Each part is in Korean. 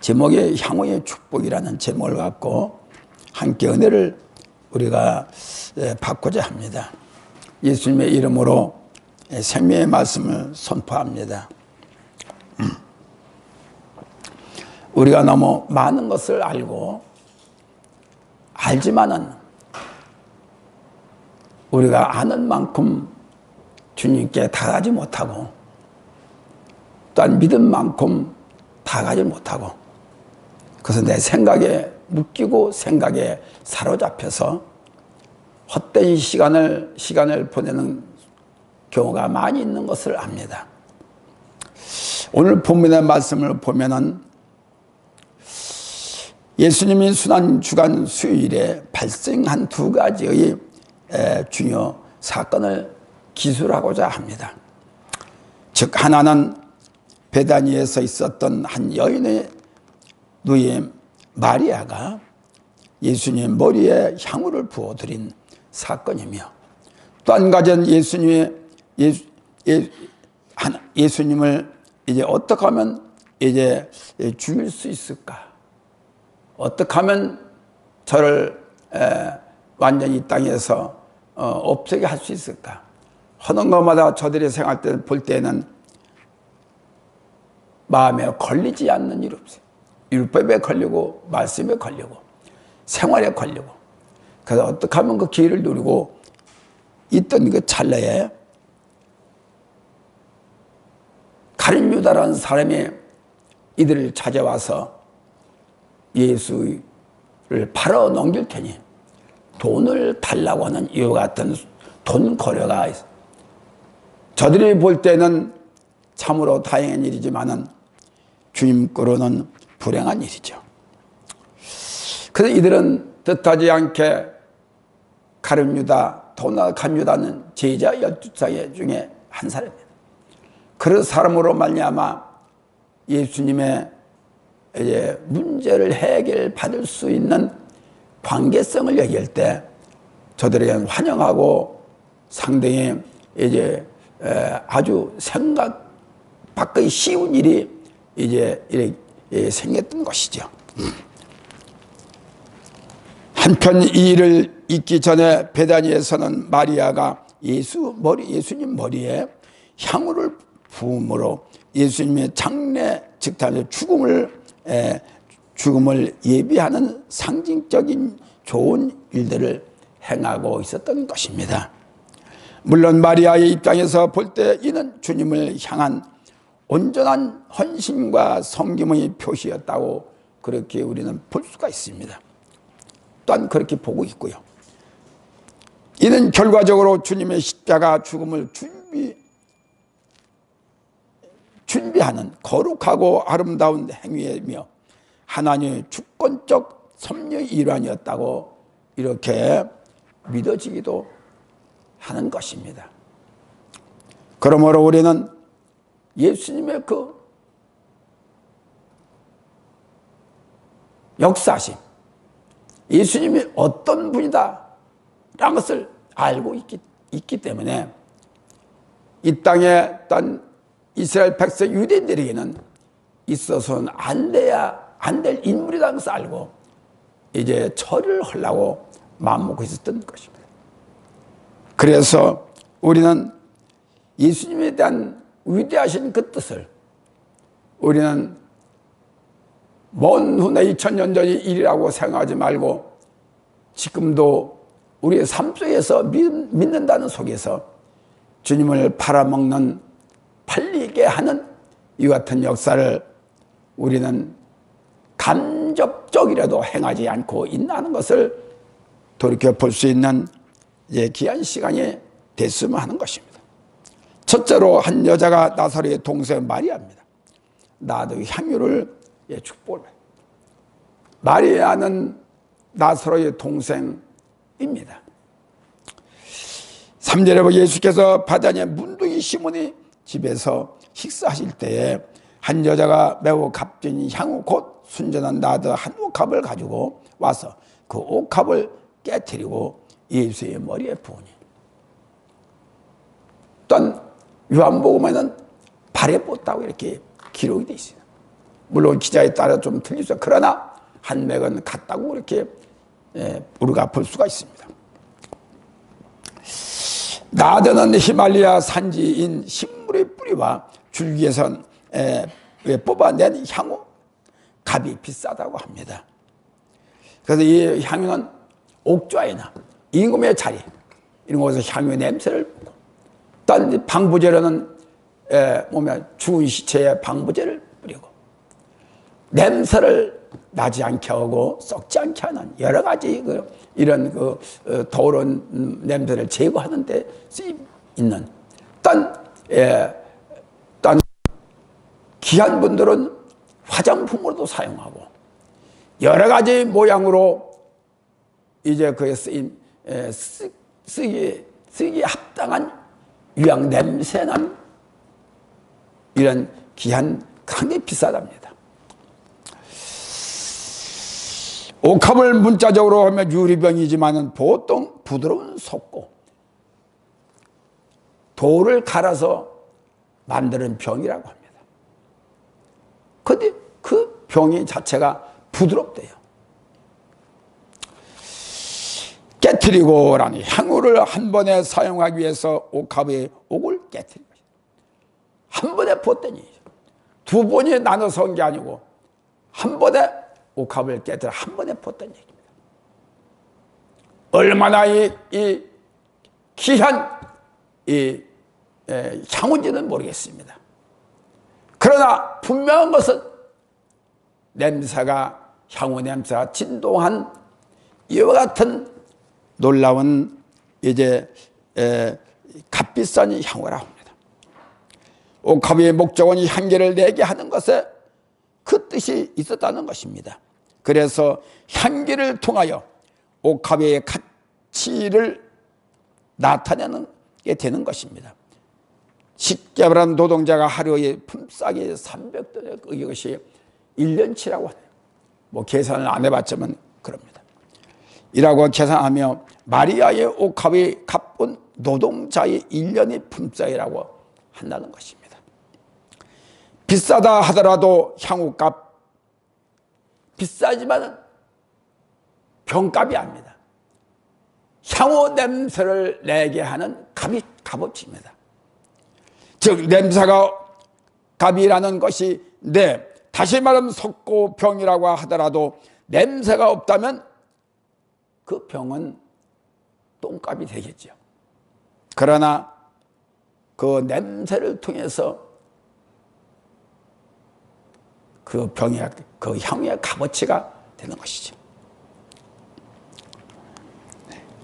제목이 향후의 축복이라는 제목을 갖고 함께 은혜를 우리가 받고자 합니다. 예수님의 이름으로 생명의 말씀을 선포합니다. 우리가 너무 많은 것을 알지만은 우리가 아는 만큼 주님께 다가가지 못하고 또한 믿은 만큼 다가가지 못하고 그래서 내 생각에 묶이고 생각에 사로잡혀서 헛된 시간을 보내는 경우가 많이 있는 것을 압니다. 오늘 본문의 말씀을 보면은 예수님이 순환 주간 수요일에 발생한 두 가지의 중요 사건을 기술하고자 합니다. 즉 하나는 베다니에서 있었던 한 여인의 누이 마리아가 예수님의 머리에 향유를 부어드린 사건이며 또 한 가지는 예수님을 이제 어떻게 하면 이제 죽일 수 있을까? 어떻게 하면 저를 완전히 이 땅에서 없애게 할 수 있을까? 하는 것마다 저들이 생활 때 볼 때는 마음에 걸리지 않는 일 없어요. 율법에 걸리고 말씀에 걸리고 생활에 걸리고 그래서 어떻게 하면 그 기회를 누리고 있던 그 찰나에 가룟 유다라는 사람이 이들을 찾아와서 예수를 팔아 넘길 테니 돈을 달라고 하는 이와 같은 돈 거래가 있어요. 저들이 볼 때는 참으로 다행한 일이지만은 주님께로는 불행한 일이죠. 그래서 이들은 뜻하지 않게 가룟 유다, 가룟 유다는 제자 12쌍 중에 한 사람입니다. 그 사람으로 말미암아 예수님의 이제 문제를 해결받을 수 있는 관계성을 얘기할 때 저들에게는 환영하고 상당히 이제 아주 생각 밖의 쉬운 일이 이제 이렇게 생겼던 것이죠. 한편 이 일을 있기 전에 베다니에서는 마리아가 예수님 머리에 향유를 부음으로 예수님의 장례 즉 죽음을 예비하는 상징적인 좋은 일들을 행하고 있었던 것입니다. 물론 마리아의 입장에서 볼 때 이는 주님을 향한 온전한 헌신과 섬김의 표시였다고 그렇게 우리는 볼 수가 있습니다. 또한 그렇게 보고 있고요. 이는 결과적으로 주님의 십자가 죽음을 준비하는 거룩하고 아름다운 행위이며 하나님의 주권적 섭리의 일환이었다고 이렇게 믿어지기도 하는 것입니다. 그러므로 우리는 예수님의 그 역사심, 예수님이 어떤 분이다 라는 것을 알고 있기 때문에 이 땅에 어떤 이스라엘 백성 유대인들에게는 있어서는 안 될 인물이라는 것을 알고 이제 처리를 하려고 마음먹고 있었던 것입니다. 그래서 우리는 예수님에 대한 위대하신 그 뜻을 우리는 먼 훗날 2000년 전의 일이라고 생각하지 말고 지금도 우리의 삶 속에서 믿는다는 속에서 주님을 팔아먹는 팔리게 하는 이 같은 역사를 우리는 간접적이라도 행하지 않고 있다는 것을 돌이켜 볼 수 있는 귀한 시간이 됐으면 하는 것입니다. 첫째로 한 여자가 나사로의 동생 마리아입니다. 나도 향유를 축복을 받아요. 마리아는 나사로의 동생입니다. 3절에 보면 예수께서 바다니의 문둥이 시몬이 집에서 식사하실 때에 한 여자가 매우 값진 향유 곧 순전한 나드 한 옥합을 가지고 와서 그 옥합을 깨뜨리고 예수의 머리에 부으니 또한 요한복음에는 발에 뻗다고 이렇게 기록이 되어 있어요. 물론 기자에 따라 좀 틀리죠. 그러나 한 맥은 같다고 이렇게 우리가 볼 수가 있습니다. 나드는 히말라야 산지인 식물의 뿌리와 줄기에서 뽑아낸 향후 값이 비싸다고 합니다. 그래서 이 향유는 옥좌이나 임금의 자리 이런 곳에서 향유 냄새를 뿌고, 또 방부제로는 보면 죽은 시체에 방부제를 뿌리고 냄새를 나지 않게 하고 썩지 않게 하는 여러 가지 이런 더러운 냄새를 제거하는 데 쓰임 있는 딴 귀한 분들은 화장품으로도 사용하고 여러 가지 모양으로 이제 그에 쓰기에 합당한 유향 냄새난 이런 귀한 상당히 비싸답니다. 옥합을 문자적으로 하면 유리병이지만 보통 부드러운 석고 돌을 갈아서 만드는 병이라고 합니다. 그런데 그 병이 자체가 부드럽대요. 깨트리고라니 향후를 한 번에 사용하기 위해서 옥합의 옥을 깨트린 것이다. 한 번에 붓더니 두 번이 나눠서 한 게 아니고 한 번에 옥합을 깨뜨려 한 번에 붓던 얘기입니다. 얼마나 이 귀한 향후인지는 모르겠습니다. 그러나 분명한 것은 향후 냄새가 진동한 이와 같은 놀라운 값비싼 향후라 합니다. 옥합의 목적은 향기를 내게 하는 것에 그 뜻이 있었다는 것입니다. 그래서 향기를 통하여 옥합의 가치를 나타내는 게 되는 것입니다. 쉽게 말하면 노동자가 하루에 품삯이 300돈, 이것이 1년치라고 하네요. 뭐 계산을 안 해봤지만 그럽니다. 이라고 계산하며 마리아의 옥합이 갚은 노동자의 1년의 품삯이라고 한다는 것입니다. 비싸다 하더라도 향후값 비싸지만 병값이 아닙니다. 향후 냄새를 내게 하는 값어치입니다. 즉 냄새가 값이라는 것이 다시 말하면 석고 병이라고 하더라도 냄새가 없다면 그 병은 똥값이 되겠죠. 그러나 그 냄새를 통해서 그 병의 그 향의 값어치가 되는 것이죠.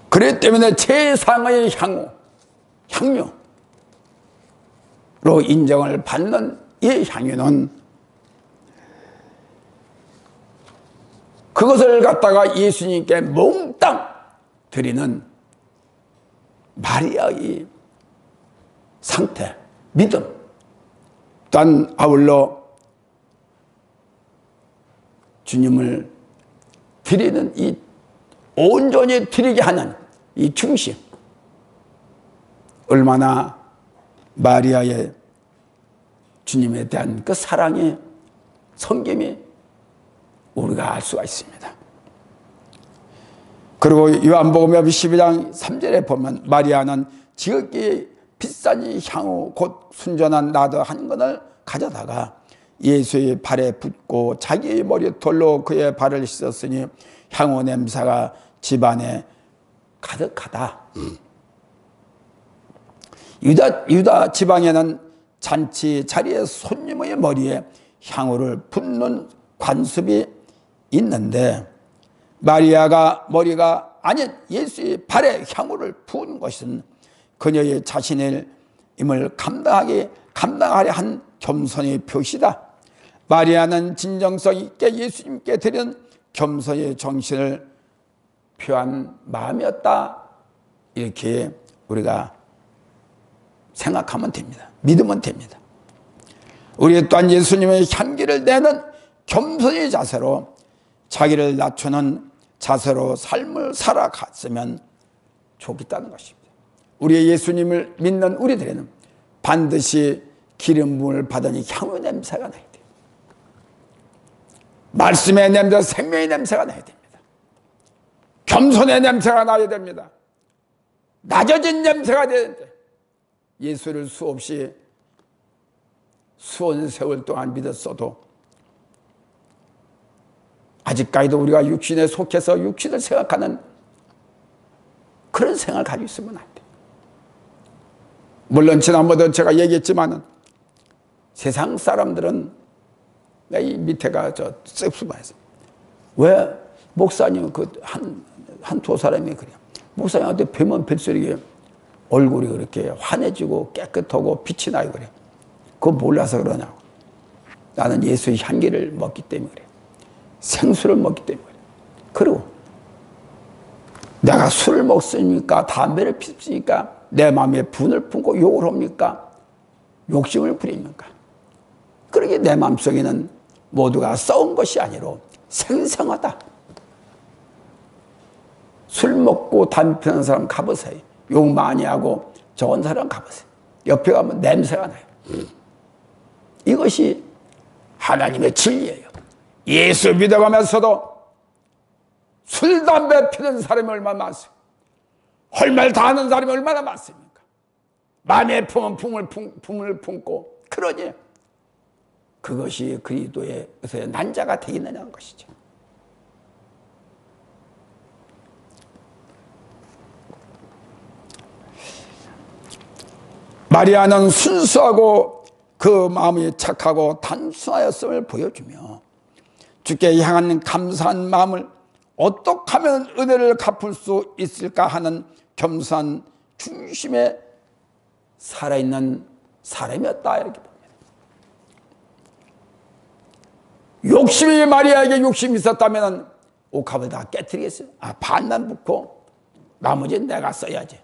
그렇기 때문에 최상의 향유로 인정을 받는 이 향유는 그것을 갖다가 예수님께 몽땅 드리는 마리아의 상태, 믿음, 또한 아울러 주님을 드리는 이 온전히 드리게 하는 이 중심, 얼마나 마리아의 주님에 대한 그 사랑의 성김이 우리가 알 수가 있습니다. 그리고 요한복음 12장 3절에 보면 마리아는 지극히 비싼 향후 곧 순전한 나드 한 건을 가져다가 예수의 발에 붓고 자기의 머리털로 그의 발을 씻었으니 향후 냄새가 집안에 가득하다. 유다 지방에는 잔치 자리에 손님의 머리에 향후를 붓는 관습이 있는데 마리아가 머리가 아닌 예수의 발에 향후를 부은 것은 그녀의 자신의 임을 감당하려 한 겸손의 표시다. 마리아는 진정성 있게 예수님께 드린 겸손의 정신을 표한 마음이었다. 이렇게 우리가 생각하면 됩니다. 믿으면 됩니다. 우리 또한 예수님의 향기를 내는 겸손의 자세로 자기를 낮추는 자세로 삶을 살아갔으면 좋겠다는 것입니다. 우리의 예수님을 믿는 우리들에는 반드시 기름 부음을 받으니 향후 냄새가 나야 돼요. 말씀의 냄새, 생명의 냄새가 나야 됩니다. 겸손의 냄새가 나야 됩니다. 낮아진 냄새가 되는데 예수를 수없이 수원 세월 동안 믿었어도 아직까지도 우리가 육신에 속해서 육신을 생각하는 그런 생각을 가지고 있으면 안 돼요. 물론 지난번에도 제가 얘기했지만은 세상 사람들은 이 밑에가 저 cep수바에서 왜 목사님 한두 사람이 그래요. 목사님한테 뵈면 뵐수록 얼굴이 그렇게 환해지고 깨끗하고 빛이 나요 그래. 그거 몰라서 그러냐고. 나는 예수의 향기를 먹기 때문에 그래. 생수를 먹기 때문에 그래. 그리고 내가 술을 먹습니까? 담배를 피습니까? 내 마음에 분을 품고 욕을 합니까? 욕심을 부립니까? 그러게 내 마음속에는 모두가 썩은 것이 아니로 생생하다. 술 먹고 담배 피우는 사람 가보세요. 욕 많이 하고 저런 사람 가보세요. 옆에 가면 냄새가 나요. 이것이 하나님의 진리예요. 예수 믿어가면서도 술, 담배 피는 사람이 얼마나 많습니까? 헐말 다 하는 사람이 얼마나 많습니까? 마음에 품은 품을 품고 그러니 그것이 그리스도에서의 난자가 되겠느냐는 것이죠. 마리아는 순수하고 그 마음이 착하고 단순하였음을 보여주며 주께 향한 감사한 마음을 어떻게 하면 은혜를 갚을 수 있을까 하는 겸손한 중심에 살아있는 사람이었다 이렇게 봅니다. 욕심이 마리아에게 욕심이 있었다면 옥합을 다 깨뜨리겠어요. 반만 붓고 나머지는 내가 써야지.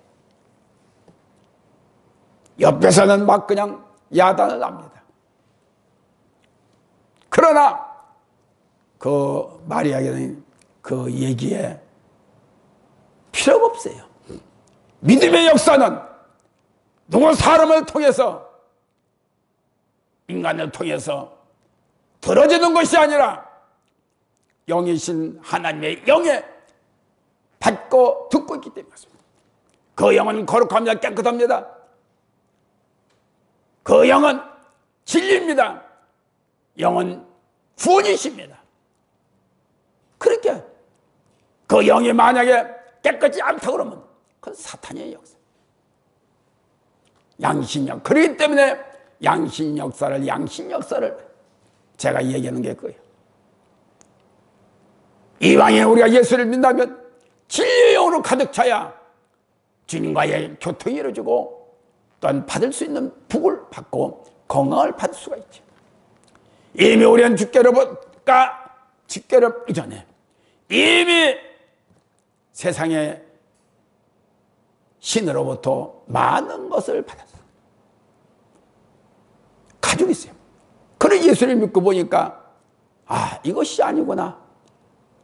옆에서는 막 그냥 야단을 합니다. 그러나 그 마리아에게는 그 얘기에 필요가 없어요. 믿음의 역사는 누구 사람을 통해서 인간을 통해서 들어지는 것이 아니라 영이신 하나님의 영에 받고 듣고 있기 때문에 그렇습니다. 그 영은 거룩합니다. 깨끗합니다. 그 영은 진리입니다. 영은 구원이십니다. 그렇게 그 영이 만약에 깨끗이 않다 그러면 그건 사탄의 역사. 양신 역사. 그렇기 때문에 양신 역사를 제가 얘기하는 게 그거예요. 이왕에 우리가 예수를 믿는다면 진리의 영으로 가득 차야 주님과의 교통이 이루어지고 또한 받을 수 있는 복을 받고 건강을 받을 수가 있죠. 이미 우리는 주께로 이전에 이미 세상의 신으로부터 많은 것을 받았어요. 가지고 있어요. 그래 예수를 믿고 보니까 이것이 아니구나.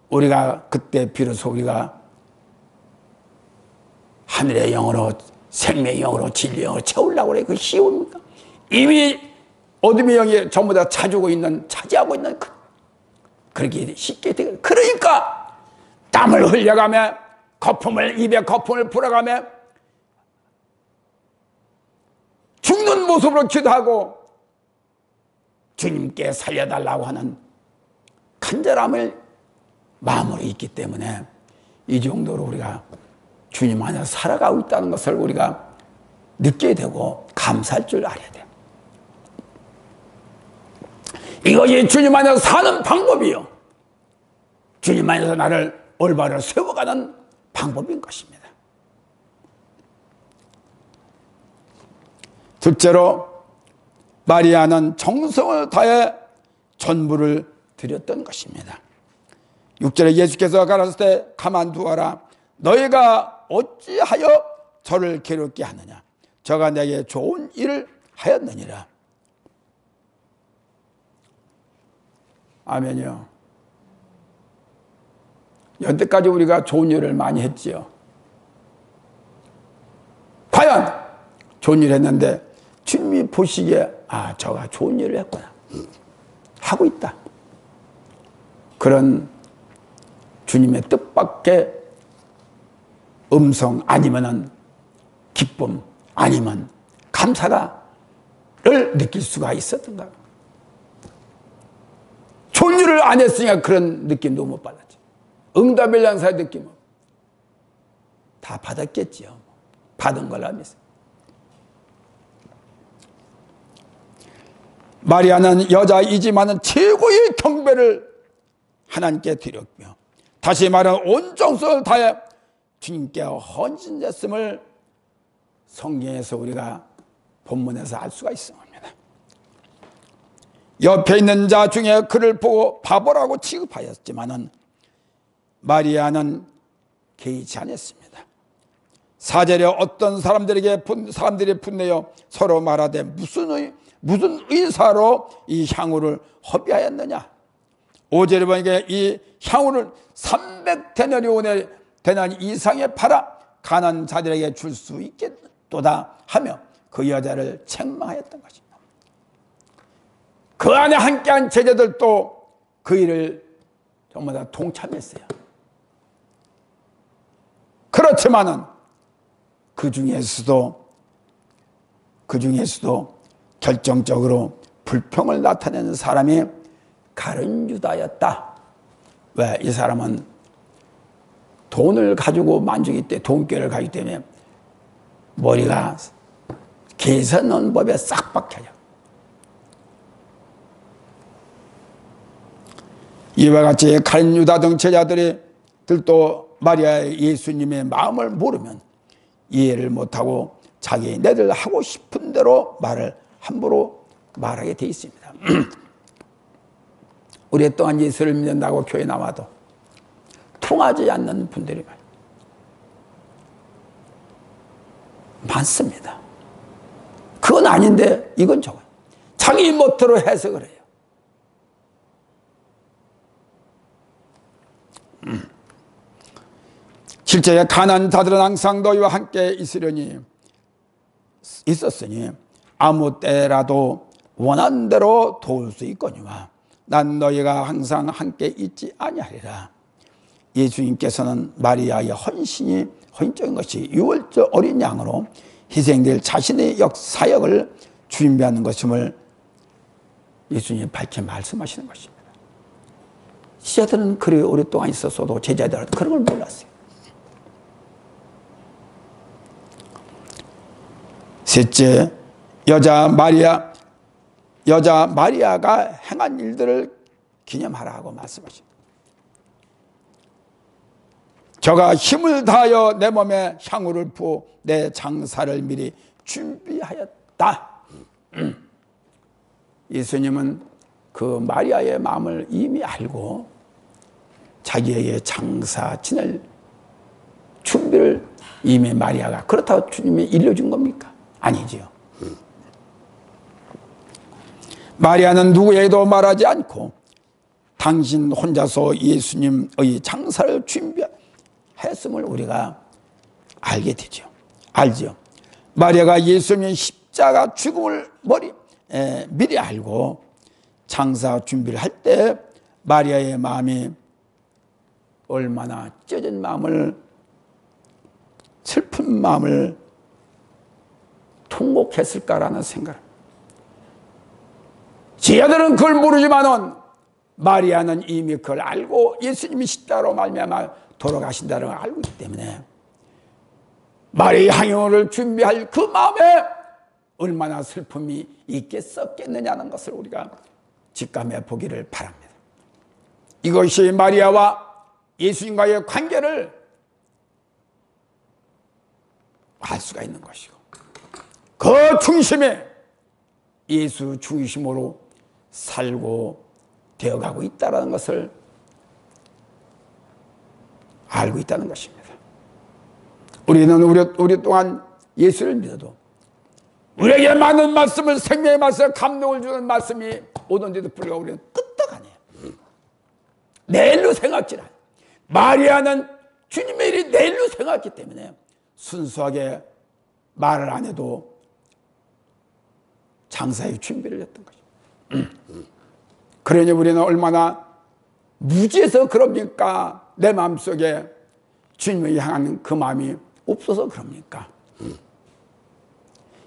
우리가 그때 비로소 우리가 하늘의 영으로 생명의 영으로 진리의 영으로 채우려고 그래. 그 쉬웁니까? 이미 어둠의 영이 전부 다 차지하고 있는 그렇게 쉽게 되게. 그러니까 땀을 흘려가며 입에 거품을 불어가며 죽는 모습으로 기도하고 주님께 살려달라고 하는 간절함을 마음으로 있기 때문에 이 정도로 우리가 주님 안에 살아가고 있다는 것을 우리가 느끼게 되고 감사할 줄 알아야 돼요. 이것이 주님 안에서 사는 방법이요. 주님 안에서 나를 올바로 세워가는 방법인 것입니다. 둘째로 마리아는 정성을 다해 전부를 드렸던 것입니다. 6절에 예수께서 가라사대 때 가만두어라. 너희가 어찌하여 저를 괴롭게 하느냐. 저가 내게 좋은 일을 하였느니라. 아멘이요. 여태까지 우리가 좋은 일을 많이 했지요. 과연 좋은 일을 했는데 주님이 보시기에 저가 좋은 일을 했구나 하고 있다. 그런 주님의 뜻밖의 음성 아니면은 기쁨 아니면 감사를 느낄 수가 있었던가. 존유를 안 했으니까 그런 느낌도 못 받았지. 응답의 양사의 느낌은 다 받았겠지요. 받은 걸로 믿어. 마리아는 여자이지만은 최고의 경배를 하나님께 드렸고요. 다시 말하면 온 정성을 다해 주님께 헌신했음을 성경에서 우리가 본문에서 알 수가 있습니다. 옆에 있는 자 중에 그를 보고 바보라고 취급하였지만은 마리아는 개의치 않았습니다. 4절에 어떤 사람들이 분내어 서로 말하되 무슨 의사로 이 향후를 허비하였느냐. 5절에 보니까 이 향후를 300데나리온의 데나리 이상에 팔아 가난한 자들에게 줄 수 있겠도다 하며 그 여자를 책망하였던 것입니다. 그 안에 함께한 제자들도 그 일을 전부 다 동참했어요. 그렇지만은 그 중에서도 결정적으로 불평을 나타내는 사람이 가룟 유다였다. 왜? 이 사람은 돈을 가지고 만족이 때 돈꾀를 가지기 때문에 머리가 계산 넣은 법에 싹 박혀요. 이와 같이 가룟 유다 등 제자들도 마리아의 예수님의 마음을 모르면 이해를 못하고 자기네들 하고 싶은 대로 말을 함부로 말하게 돼 있습니다. 오랫동안 예수를 믿는다고 교회 나와도 통하지 않는 분들이 많습니다. 그건 아닌데 이건 저건 자기 멋대로 해석을 해요. 실제 가난한 자들은 항상 너희와 함께 있었으니 아무 때라도 원하는 대로 도울 수 있거니와 난 너희가 항상 함께 있지 아니하리라. 예수님께서는 마리아의 헌신적인 것이 유월절 어린 양으로 희생될 자신의 사역을 준비하는 것임을 예수님이 밝히 말씀하시는 것입니다. 제자들은 그리 오랫동안 있었어도 제자들은 그런 걸 몰랐어요. 셋째, 여자 마리아가 행한 일들을 기념하라고 말씀하십니다. 저가 힘을 다하여 내 몸에 향후를 부어 내 장사를 미리 준비하였다. 예수님은 그 마리아의 마음을 이미 알고 자기에게 장사 지낼 준비를 이미 마리아가 그렇다고 주님이 일러준 겁니까? 아니지요. 마리아는 누구에게도 말하지 않고 당신 혼자서 예수님의 장사를 준비했음을 우리가 알게 되죠. 알죠. 마리아가 예수님의 십자가 죽음을 미리 알고 장사 준비를 할 때 마리아의 마음이 얼마나 찢어진 마음을, 슬픈 마음을 통곡했을까라는 생각. 제자들은 그걸 모르지만은 마리아는 이미 그걸 알고 예수님이 십자가로 말미암아 돌아가신다는 걸 알고 있기 때문에 마리아의 향유를 준비할 그 마음에 얼마나 슬픔이 있겠었겠느냐는 것을 우리가 직감해 보기를 바랍니다. 이것이 마리아와 예수님과의 관계를 알 수가 있는 것이고 그 중심에 예수 중심으로 살고 되어가고 있다는 것을 알고 있다는 것입니다. 우리는 오랫동안 예수를 믿어도 우리에게 많은 말씀을, 생명의 말씀을, 감동을 주는 말씀이 오는데도 불구하고 우리는 끄떡하네요. 내일로 생각지 않아요. 마리아는 주님의 일이 내일로 생각했기 때문에 순수하게 말을 안 해도 장사의 준비를 했던 거죠. 그러니 우리는 얼마나 무지해서 그럽니까? 내 마음속에 주님을 향하는 그 마음이 없어서 그럽니까?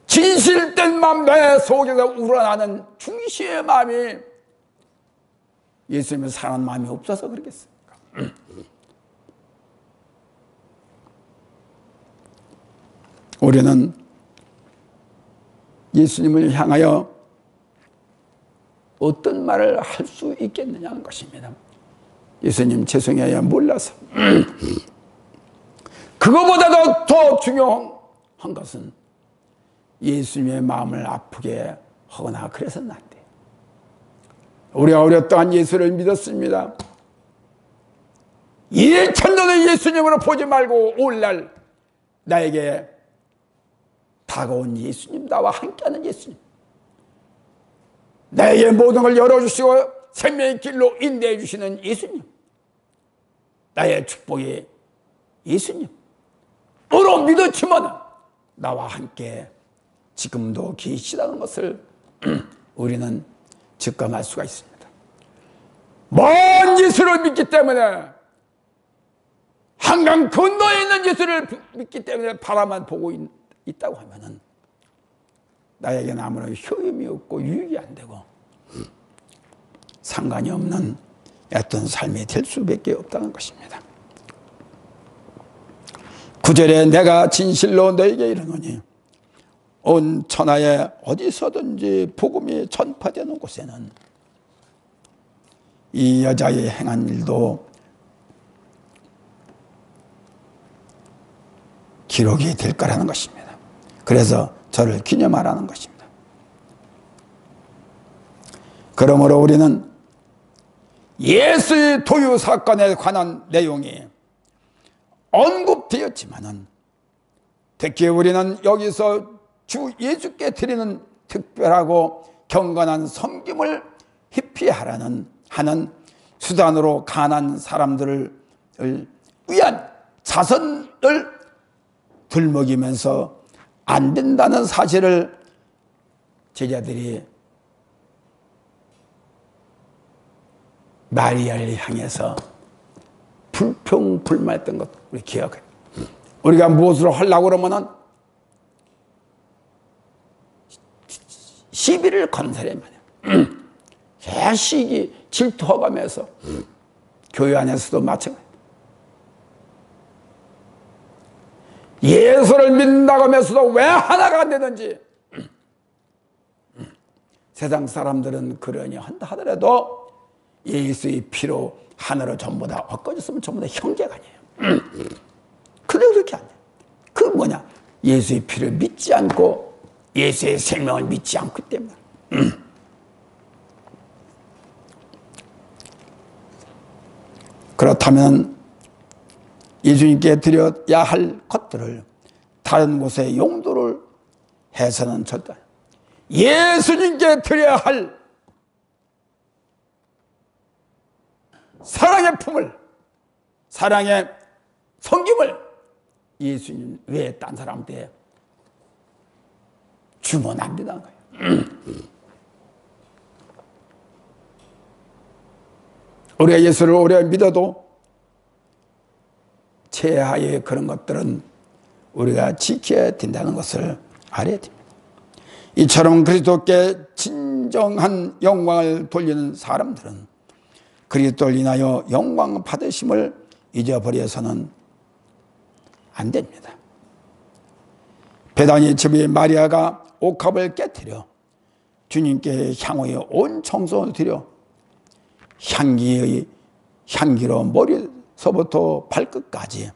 진실된 마음, 내 속에서 우러나는 중시의 마음이 예수님을 사랑하는 마음이 없어서 그러겠습니까? 우리는 예수님을 향하여 어떤 말을 할 수 있겠느냐는 것입니다. 예수님 죄송해요, 몰라서. 그거보다도 더 중요한 것은 예수님의 마음을 아프게 하거나 그래서는 안 돼요. 우리가 어렸던 예수를 믿었습니다. 2000년의 예수님으로 보지 말고 오늘날 나에게 다가온 예수님, 나와 함께하는 예수님, 나에게 모든 걸 열어주시고 생명의 길로 인도해 주시는 예수님, 나의 축복의 예수님으로 믿었지만 나와 함께 지금도 계시다는 것을 우리는 직감할 수가 있습니다. 먼 예수를 믿기 때문에, 한강 건너에 있는 예수를 믿기 때문에 바라만 보고 있다고 하면은 나에게는 아무런 효임이 없고 유익이 안 되고 상관이 없는 어떤 삶이 될 수밖에 없다는 것입니다. 9절에 내가 진실로 너에게 이르노니 온 천하에 어디서든지 복음이 전파되는 곳에는 이 여자의 행한 일도 기록이 될 거라는 것입니다. 그래서 저를 기념하라는 것입니다. 그러므로 우리는 예수의 도유 사건에 관한 내용이 언급되었지만은 특히 우리는 여기서 주 예수께 드리는 특별하고 경건한 섬김을 희피하라는 하는 수단으로 가난한 사람들을 위한 자선을 들먹이면서 안 된다는 사실을 제자들이 마리아를 향해서 불평불만했던 것 우리 기억해요. 우리가 무엇으로 하려고 그러면은 시비를 거는 사람이 많아요. 시기 질투하면서 교회 안에서도 마찬가지. 예수를 믿는다고 하면서도 왜 하나가 안 되는지. 세상 사람들은 그러니 한다 하더라도 예수의 피로 하나로 전부 다 엎어졌으면 전부 다 형제가 아니에요. 근데 그렇게 안 돼. 그 뭐냐? 예수의 피를 믿지 않고 예수의 생명을 믿지 않기 때문에. 그렇다면 예수님께 드려야 할 것들을 다른 곳에 용도를 해서는 절대 예수님께 드려야 할 사랑의 품을, 사랑의 섬김을 예수님 외에 딴 사람한테 주면 안 된다는 거예요. 우리가 예수를 오래 믿어도 최하의 그런 것들은 우리가 지켜야 된다는 것을 알아야 됩니다. 이처럼 그리스도께 진정한 영광을 돌리는 사람들은 그리스도를 인하여 영광 받으심을 잊어버려서는 안 됩니다. 베다니 집의 마리아가 옥합을 깨뜨려 주님께 향후에 온 청송을 드려 향기로 머리서부터 발끝까지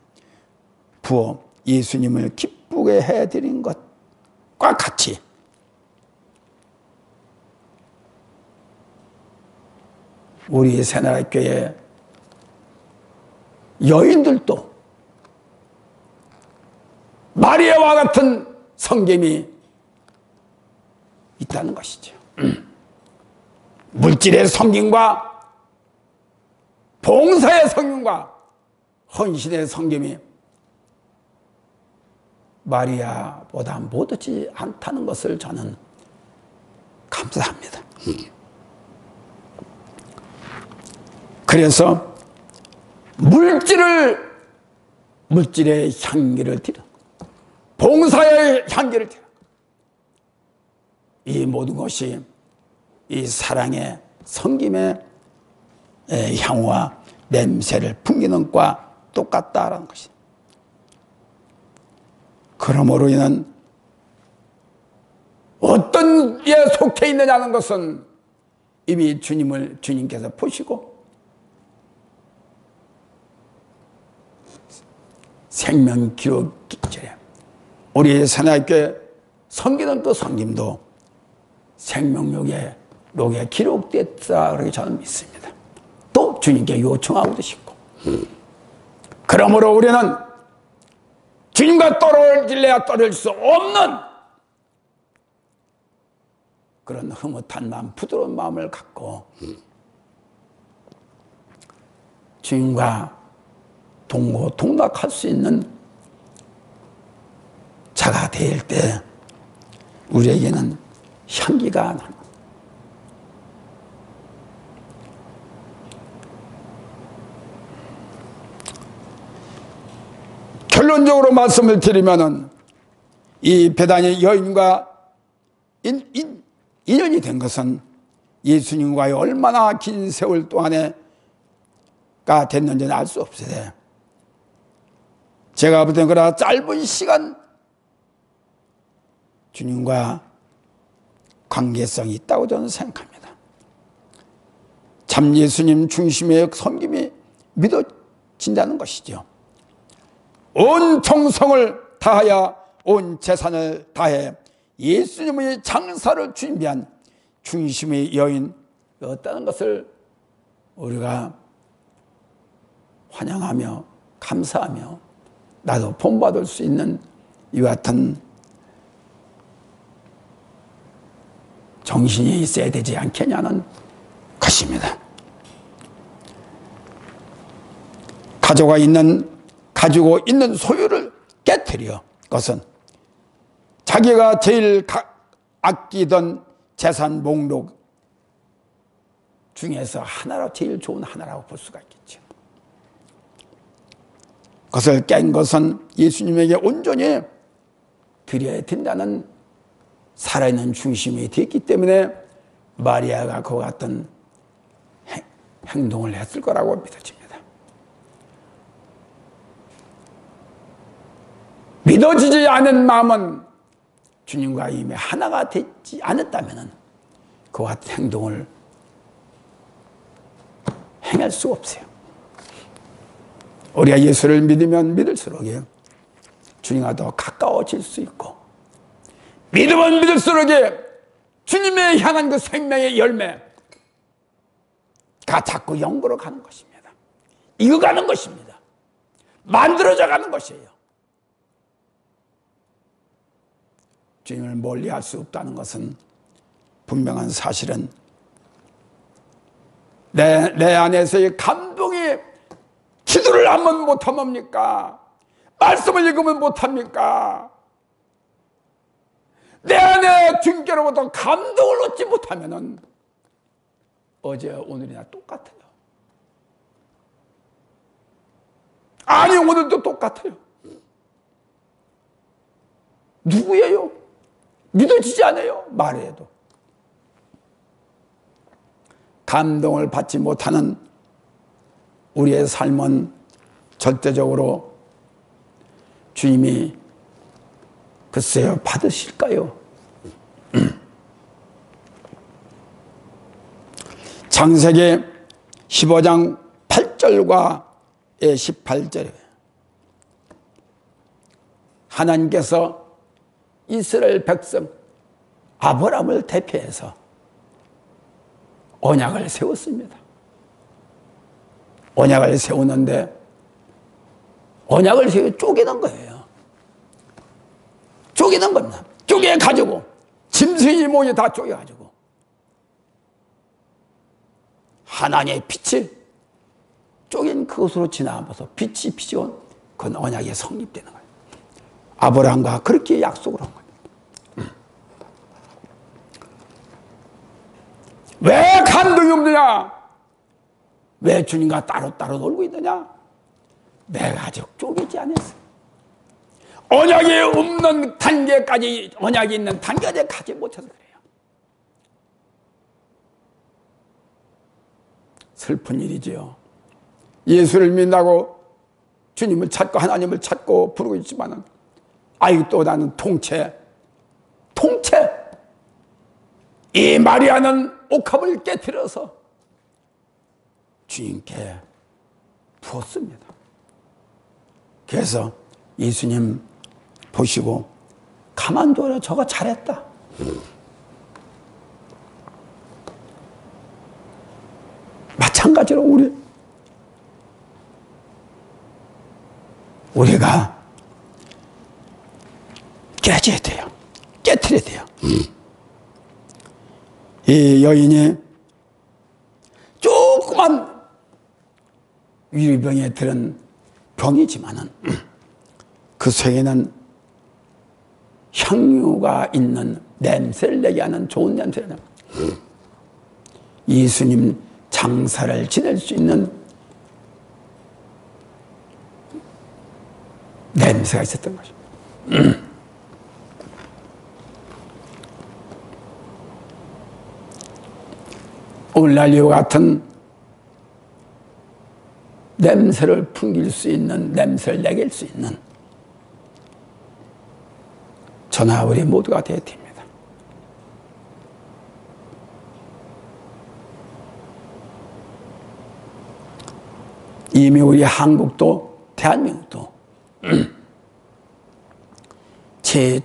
부어 예수님을 기쁘게 해드린 것과 같이 우리 새나라교회 여인들도 마리아와 같은 성김이 있다는 것이죠. 물질의 성김과 봉사의 성김과 헌신의 성김이 마리아보다 못하지 않다는 것을 저는 감사합니다. 그래서 물질의 향기를 드려, 봉사의 향기를 드려, 이 모든 것이 이 사랑의 섬김의 향과 냄새를 풍기는 것과 똑같다라는 것이. 그러므로 이는 어떤 에 속해 있느냐는 것은 이미 주님께서 보시고 생명 기록 기절에 우리 새나교회 섬기는 그 섬김도 생명록에 기록됐다 그렇게 저는 믿습니다. 또 주님께 요청하고 계시고, 그러므로 우리는 주님과 떨어질래야 떨어질 수 없는 그런 흐뭇한 마음, 부드러운 마음을 갖고 주님과 동고동락할 수 있는 자가 될 때 우리에게는 향기가 납니다. 결론적으로 말씀을 드리면은 이 베다니 여인과 인연이 된 것은 예수님과의 얼마나 긴 세월 동안에가 됐는지는 알 수 없으되, 제가 볼 때는 그러나 짧은 시간 주님과 관계성이 있다고 저는 생각합니다. 참 예수님 중심의 섬김이 믿어진다는 것이죠. 온 정성을 다하여 온 재산을 다해 예수님의 장사를 준비한 중심의 여인이었다는 것을 우리가 환영하며 감사하며 나도 본받을 수 있는 이와 같은 정신이 있어야 되지 않겠냐는 것입니다. 가지고 있는 소유를 깨뜨려 것은 자기가 제일 아끼던 재산 목록 중에서 제일 좋은 하나라고 볼 수가 있겠죠. 그것을 깬 것은 예수님에게 온전히 드려야 된다는 살아있는 중심이 됐기 때문에 마리아가 그와 같은 행동을 했을 거라고 믿어집니다. 믿어지지 않은 마음은 주님과 이미 하나가 되지 않았다면 그와 같은 행동을 행할 수 없어요. 우리가 예수를 믿으면 믿을수록 주님과 더 가까워질 수 있고, 믿으면 믿을수록 주님의 향한 그 생명의 열매가 자꾸 영으로 가는 것입니다. 익어가는 것입니다. 만들어져 가는 것이에요. 주님을 멀리할 수 없다는 것은 분명한 사실은 내 안에서의 감동이, 기도를 하면 못합니까? 말씀을 읽으면 못합니까? 내 안에 주님께로부터 감동을 얻지 못하면 어제 오늘이나 똑같아요. 아니, 오늘도 똑같아요. 누구예요? 믿어지지 않아요. 말해도. 감동을 받지 못하는 우리의 삶은 절대적으로 주님이 글쎄요, 받으실까요? 창세기 15장 8절과 18절에 하나님께서 이스라엘 백성 아브라함을 대표해서 언약을 세웠습니다. 언약을 세우는데 언약을 세워 쪼개는 거예요. 쪼개는 겁니다. 쪼개가지고 짐승이 뭐지 다 쪼개가지고 하나님의 빛을 쪼갠 그것으로 지나면서 빛이 온 그건 언약이 성립되는 거예요. 아브라함과 그렇게 약속을 한 거예요. 왜 감동이 없느냐? 왜 주님과 따로따로 놀고 있느냐? 내가 아직 쪼개지 않았어. 언약이 없는 단계까지, 언약이 있는 단계까지 가지 못해서 그래요. 슬픈 일이지요. 예수를 믿는다고 주님을 찾고 하나님을 찾고 부르고 있지만은, 아이 또 나는 통째 이 마리아는 옥합을 깨뜨려서 주님께 부었습니다. 그래서 예수님 보시고 가만둬라, 저거 잘했다. 마찬가지로 우리가 깨져야 돼요. 깨트려야 돼요. 이 여인이 조그만 유리병에 들은 병이지만은 그 속에는 향유가 있는, 냄새를 내게 하는 좋은 냄새를 예수님 장사를 지낼 수 있는 냄새가 있었던 것입니다. 오늘날 이와 같은 냄새를 풍길 수 있는, 냄새를 내길 수 있는 저나 우리 모두가 되어야 됩니다. 이미 우리 한국도 대한민국도 제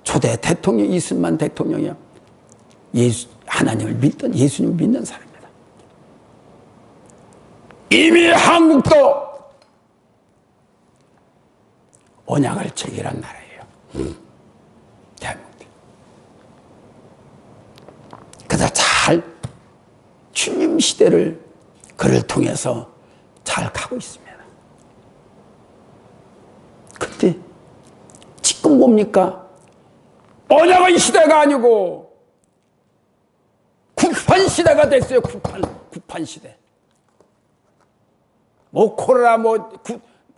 초대 대통령 이승만 대통령이요, 하나님을 믿던, 예수님을 믿는 사람입니다. 이미 한국도 언약을 체결한 나라예요. 대한민국. 그래서 잘 주님 시대를 그를 통해서 잘 가고 있습니다. 근데 지금 뭡니까? 언약의 시대가 아니고 국판 시대가 됐어요. 국판 시대.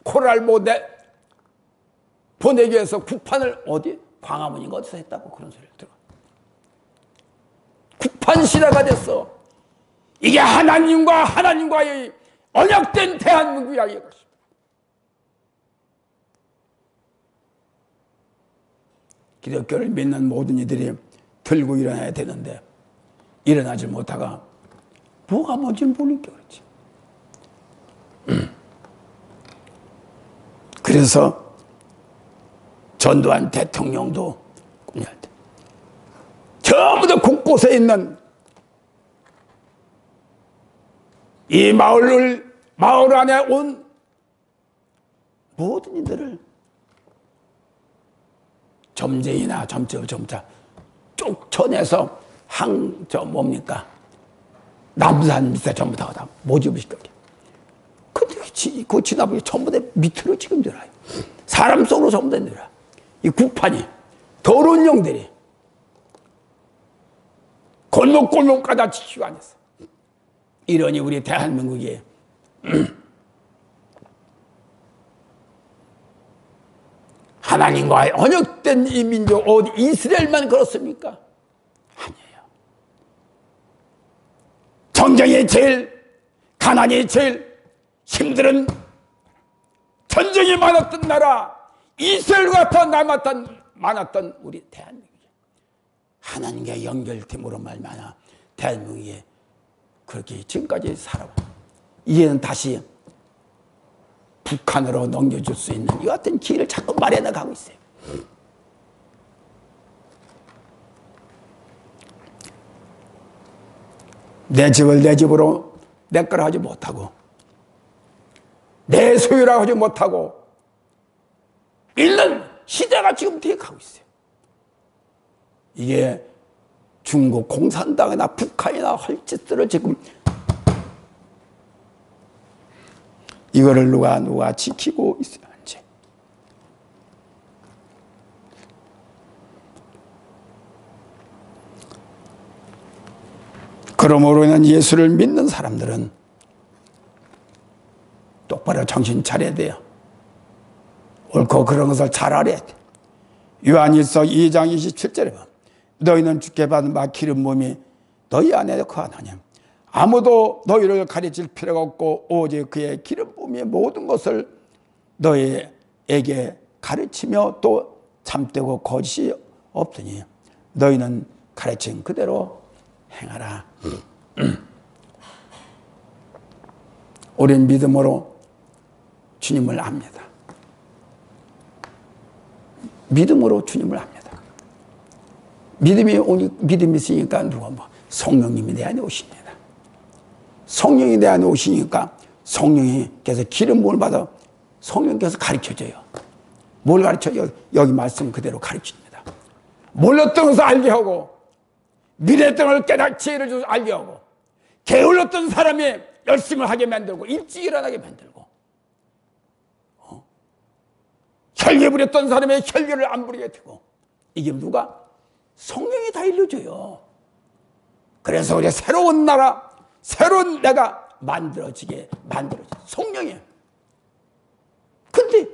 코로나를 보내기 위해서 국판을 어디? 광화문인가 어디서 했다고 그런 소리를 들어. 국판 시대가 됐어. 이게 하나님과의 언약된 대한민국이야, 이것입니다. 기독교를 믿는 모든 이들이 들고 일어나야 되는데 일어나지 못하가 뭐가 뭔지 모르니까 그렇지. 그래서 전두환 대통령도 꿈할 때 전부 다 곳곳에 있는 이 마을 안에 온 모든 이들을 점쟁이나 점자 쭉 쳐내서 뭡니까? 남산 밑에 전부 다 모집을 시켰게. 근데 그 지나보기 전부 다 밑으로 지금 들어요. 사람 속으로 전부 다 들어요. 이 국판이, 더러운 영들이 골목골목 가다 지키고 앉았어. 이러니 우리 대한민국이 하나님과의 언약된 이 민족, 어디 이스라엘만 그렇습니까? 아니에요. 전쟁이 제일, 가난이 제일 힘든 전쟁이 많았던 나라, 이스라엘과 많았던 우리 대한민국이 하나님과 연결됨으로 말미암아 대한민국이 그렇게 지금까지 살아와. 이제는 다시 북한으로 넘겨줄 수 있는 이 같은 길을 자꾸 마련해 가고 있어요. 내 집을 내 집으로 내 거라 하지 못하고 내 소유라고 하지 못하고 있는 시대가 지금 되어 가고 있어요. 이게 중국 공산당이나 북한이나 할 짓들을 지금 이거를 누가 지키고 있어야지. 그러므로 인한 예수를 믿는 사람들은 똑바로 정신 차려야 돼요. 옳고 그런 것을 잘 알아야 돼. 요한일서 2장 27절에 보면 너희는 주께 받은 바 기름 부음이 너희 안에 거하나니 아무도 너희를 가르칠 필요가 없고 오직 그의 기름 부음이 모든 것을 너희에게 가르치며 또 잠되고 거짓이 없으니 너희는 가르친 그대로 행하라. 우리는 믿음으로 주님을 압니다. 믿음으로 주님을 압니다. 믿음이 있으니까 누가 성령님이 내 안에 오십니다. 성령이 내 안에 오시니까 성령님께서 기름 부음을 받아 성령께서 가르쳐줘요. 뭘 가르쳐요? 여기 말씀 그대로 가르칩니다. 몰랐던 것을 알게 하고 미래했던 것을 깨닫지 줘서 알게 하고 게을렀던 사람이 열심을 하게 만들고 일찍 일어나게 만들고 혈기 부렸던 사람의 혈기를 안 부리게 되고 이게 누가? 성령이 다 일러줘요. 그래서 우리 새로운 나라 새로운 내가 만들어지게 성령이에요. 근데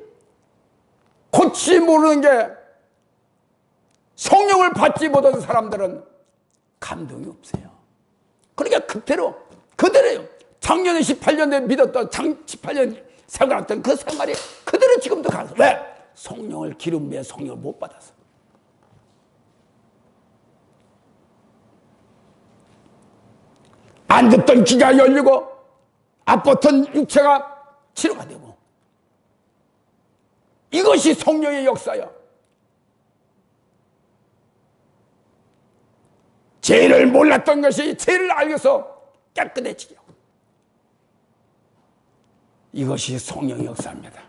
고치 모르는 게 성령을 받지 못한 사람들은 감동이 없어요. 그러니까 그대로예요. 작년에 18년 믿었던 18년 생활했던 그 생활이 그대로 지금도 가서 왜? 성령을 기름 부에 성령을 못 받아서. 안 듣던 귀가 열리고 아팠던 육체가 치료가 되고 이것이 성령의 역사야. 죄를 몰랐던 것이 죄를 알려서 깨끗해지게 하고 이것이 성령의 역사입니다.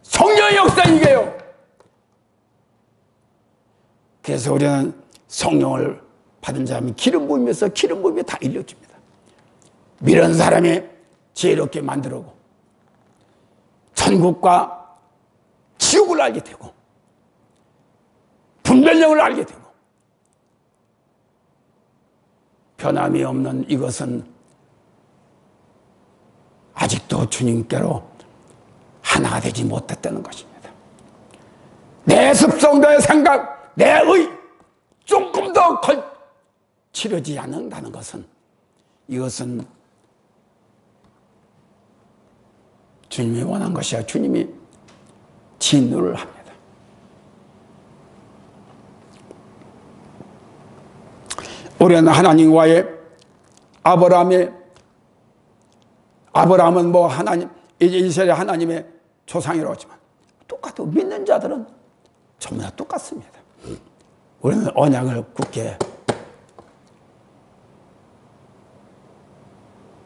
성령의 역사 이게요. 그래서 우리는 성령을 받은 자면 기름 부으면서 기름 부음이 다 일려줍니다. 미련 사람이 지혜롭게 만들고 천국과 지옥을 알게 되고 분별력을 알게 되고 변함이 없는 이것은 아직도 주님께로 하나가 되지 못했다는 것입니다. 내 습성, 내 생각, 내 의 조금 더 치러지 않는다는 것은 이것은 주님이 원한 것이야. 주님이 진노를 합니다. 우리는 하나님과의 아브라함은 하나님 이제 이스라엘 하나님의 조상이라고 하지만 똑같고 믿는 자들은 전부 다 똑같습니다. 우리는 언약을 굳게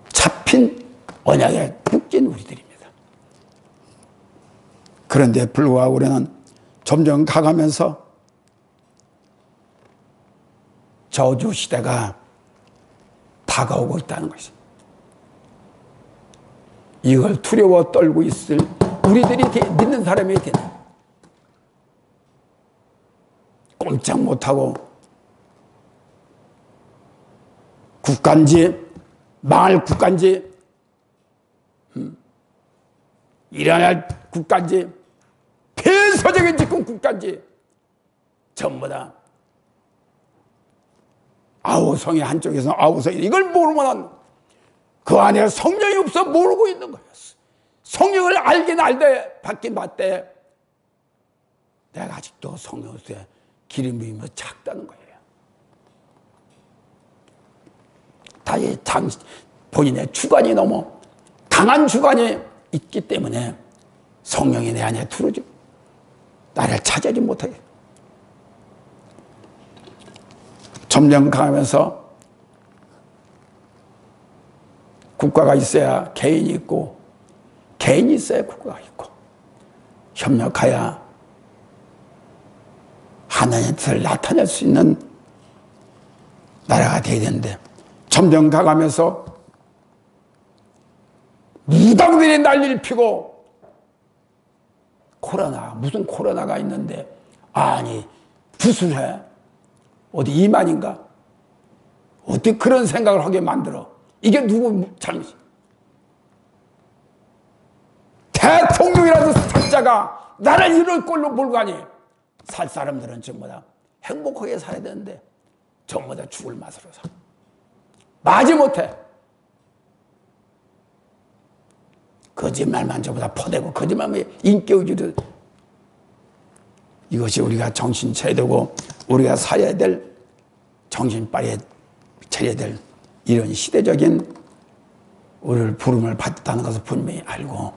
잡힌 언약에 묶인 우리들입니다. 그런데 불구하고 우리는 점점 가가면서 저주 시대가 다가오고 있다는 것입니다. 이걸 두려워 떨고 있을 우리들이 믿는 사람이 되는 꼼짝 못하고 국간지 망할 국간지 일어날 국간지 폐쇄적인 집권 국간지 전부 다 아우성이 한쪽에서 아우성이 이걸 모르면 그 안에 성령이 없어 모르고 있는 거였어. 성령을 알긴 알되 받긴 받되 내가 아직도 성령 없에 기름 부음이 작다는 거예요. 다시 본인의 주관이 너무 강한 주관이 있기 때문에 성령이 내 안에 들어오지 나를 차지하지 못하게 점점 강하면서 국가가 있어야 개인이 있고 개인이 있어야 국가가 있고 협력하여 하나님의 뜻을 나타낼 수 있는 나라가 되어야 되는데 점점 가가면서 무당들이 난리를 피고 무슨 코로나가 있는데 아니 부술해 어디 이만인가 어떻게 그런 생각을 하게 만들어 이게 누구 잘못이야. 대통령이라도 살자가 나를 이럴 꼴로 몰고 가니 살 사람들은 전부 다 행복하게 살아야 되는데 전부 다 죽을 맛으로 사. 마지못해 거짓말만 전부 다 퍼대고 거짓말만 인격주의. 이것이 우리가 정신 차려야 되고 우리가 살아야 될 정신 빨리 차려야 될 이런 시대적인 우리를 부름을 받았다는 것을 분명히 알고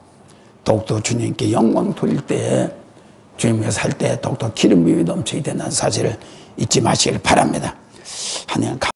더욱더 주님께 영광 돌릴 때에 주님과 살 때 더욱더 기름 부음이 넘쳐야 된다는 사실을 잊지 마시길 바랍니다. 하나님